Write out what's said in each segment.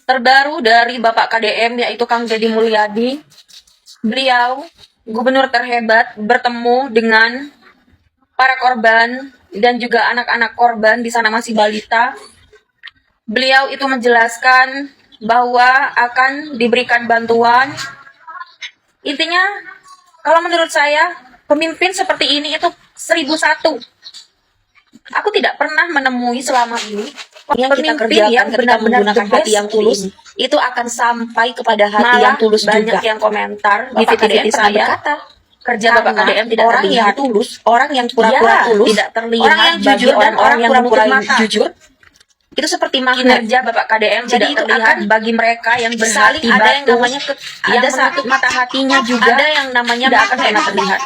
terbaru dari Bapak KDM, yaitu Kang Deddy Mulyadi. Beliau gubernur terhebat bertemu dengan para korban dan juga anak-anak korban, di sana masih balita. Beliau itu menjelaskan bahwa akan diberikan bantuan. Intinya, kalau menurut saya, pemimpin seperti ini itu 1001. Aku tidak pernah menemui selama ini yang kita kerjakan yang ketika menggunakan hati yang tulus ini. itu akan sampai kepada hati Malah yang tulus banyak juga. yang komentar Di Bapak KDM VT pernah saya berkata, kerja Bapak karena KDM tidak orang terlihat. yang tulus, orang yang pura-pura Ya, tulus, tidak terlihat orang yang bagi jujur dan orang-orang orang yang pura-pura menutup mata. jujur itu seperti magnet. Kinerja Bapak KDM Jadi tidak itu terlihat akan bagi mereka yang saling berhati ada yang batu, namanya yang ada menutup mata hatinya juga, ada yang namanya tidak akan magnet. pernah terlihat.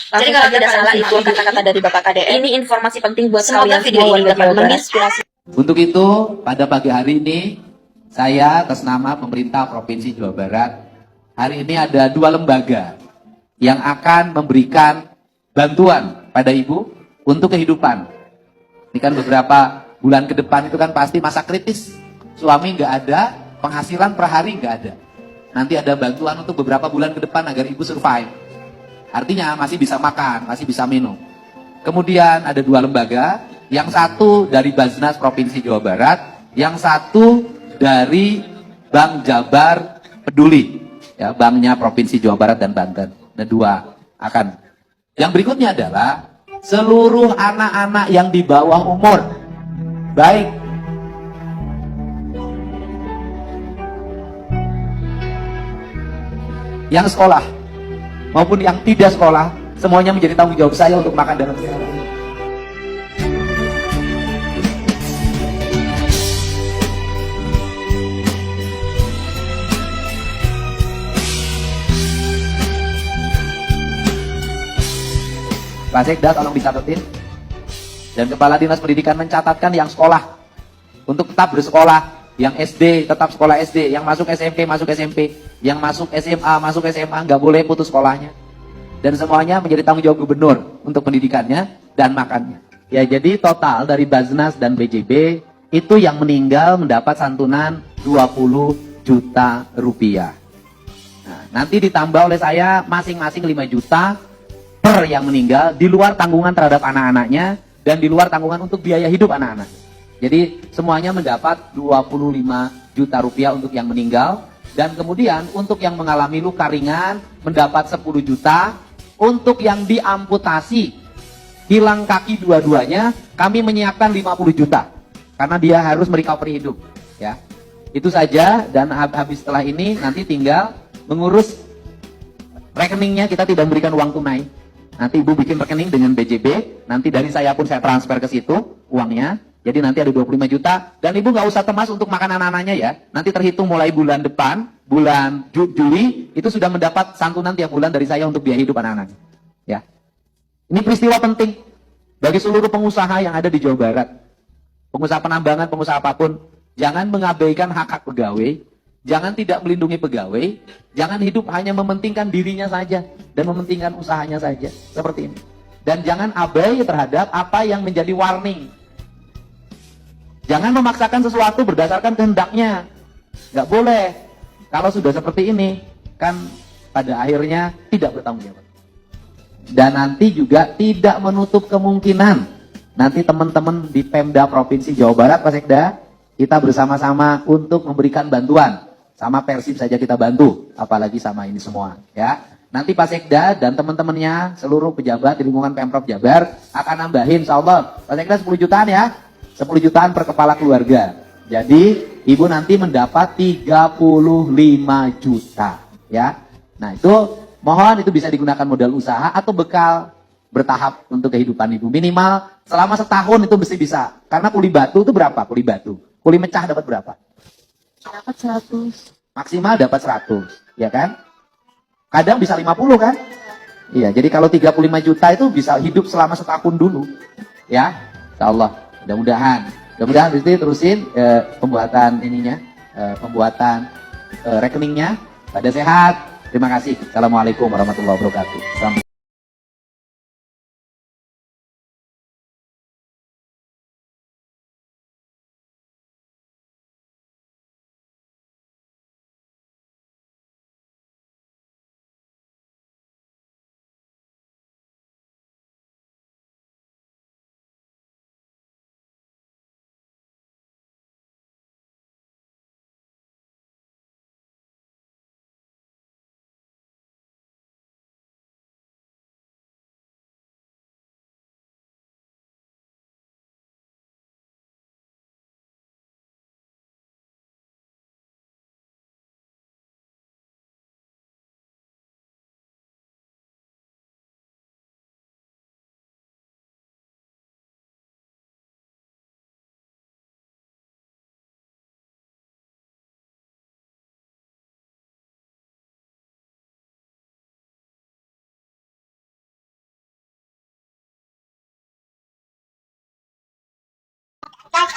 Jadi Langsung kalau saja tidak kalian salah simak itu video kata-kata dari Bapak KDM. Ini informasi penting buat Semoga kalian video semua ini warga dapat Jawa Barat. menginspirasi. Untuk itu, pada pagi hari ini, saya atas nama pemerintah Provinsi Jawa Barat, hari ini ada 2 lembaga yang akan memberikan bantuan pada ibu untuk kehidupan. Ini kan beberapa bulan ke depan itu kan pasti masa kritis. Suami nggak ada, penghasilan per hari nggak ada. Nanti ada bantuan untuk beberapa bulan ke depan agar ibu survive. Artinya masih bisa makan, masih bisa minum. Kemudian ada 2 lembaga, yang satu dari Basnas Provinsi Jawa Barat, yang satu dari Bank Jabar Peduli, ya, banknya Provinsi Jawa Barat dan Banten. Ada 2 akan. Yang berikutnya adalah seluruh anak-anak yang di bawah umur, baik yang sekolah maupun yang tidak sekolah, semuanya menjadi tanggung jawab saya untuk makan dan kesehatan. Pak Sekda tolong dicatetin. Dan Kepala Dinas Pendidikan mencatatkan yang sekolah untuk tetap bersekolah. Yang SD tetap sekolah SD, yang masuk SMP masuk SMP, yang masuk SMA nggak boleh putus sekolahnya. Dan semuanya menjadi tanggung jawab gubernur untuk pendidikannya dan makannya. Ya, jadi total dari Basnas dan BJB itu yang meninggal mendapat santunan 20 juta rupiah. Nah, nanti ditambah oleh saya masing-masing 5 juta per yang meninggal, di luar tanggungan terhadap anak-anaknya dan di luar tanggungan untuk biaya hidup anak-anak. Jadi semuanya mendapat 25 juta rupiah untuk yang meninggal, dan kemudian untuk yang mengalami luka ringan mendapat 10 juta. Untuk yang diamputasi, hilang kaki dua-duanya, kami menyiapkan 50 juta karena dia harus merecovery hidup, ya. Itu saja, dan habis setelah ini nanti tinggal mengurus rekeningnya. Kita tidak memberikan uang tunai. Nanti ibu bikin rekening dengan BJB, nanti dari saya pun saya transfer ke situ uangnya. Jadi nanti ada 25 juta, dan ibu nggak usah cemas untuk makan anak-anaknya ya. Nanti terhitung mulai bulan depan, bulan Juli, itu sudah mendapat santunan tiap bulan dari saya untuk biaya hidup anak-anak. Ya. Ini peristiwa penting bagi seluruh pengusaha yang ada di Jawa Barat. Pengusaha penambangan, pengusaha apapun, jangan mengabaikan hak-hak pegawai, jangan tidak melindungi pegawai, jangan hidup hanya mementingkan dirinya saja dan mementingkan usahanya saja, seperti ini. Dan jangan abai terhadap apa yang menjadi warning. Jangan memaksakan sesuatu berdasarkan kehendaknya. Nggak boleh. Kalau sudah seperti ini, kan pada akhirnya tidak bertanggung jawab. Dan nanti juga tidak menutup kemungkinan nanti teman-teman di Pemda Provinsi Jawa Barat, Pak Sekda, kita bersama-sama untuk memberikan bantuan. Sama Persib saja kita bantu, apalagi sama ini semua, ya. Nanti Pak Sekda dan teman-temannya, seluruh pejabat di lingkungan Pemprov Jabar akan nambahin, insyaallah. Pak Sekda 10 jutaan ya. 10 jutaan per kepala keluarga. Jadi ibu nanti mendapat 35 juta, ya. Nah, itu mohon itu bisa digunakan modal usaha atau bekal bertahap untuk kehidupan ibu. Minimal selama setahun itu mesti bisa. Karena kuli batu itu berapa? Kuli batu. Kuli mecah dapat berapa? Dapat 100. Maksimal dapat 100, ya kan? Kadang bisa 50 kan? Iya, jadi kalau 35 juta itu bisa hidup selama setahun dulu. Ya, insyaallah. Mudah-mudahan nanti terusin pembuatan ininya, pembuatan rekeningnya. Pada sehat. Terima kasih. Assalamualaikum warahmatullahi wabarakatuh. Sampai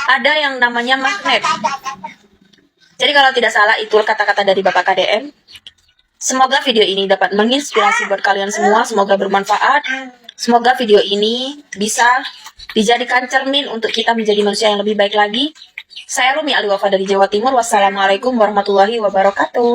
ada yang namanya magnet. Jadi kalau tidak salah itu kata-kata dari Bapak KDM. Semoga video ini dapat menginspirasi buat kalian semua. Semoga bermanfaat. Semoga video ini bisa dijadikan cermin untuk kita menjadi manusia yang lebih baik lagi. Saya Rumi Aliwafa dari Jawa Timur. Wassalamualaikum warahmatullahi wabarakatuh.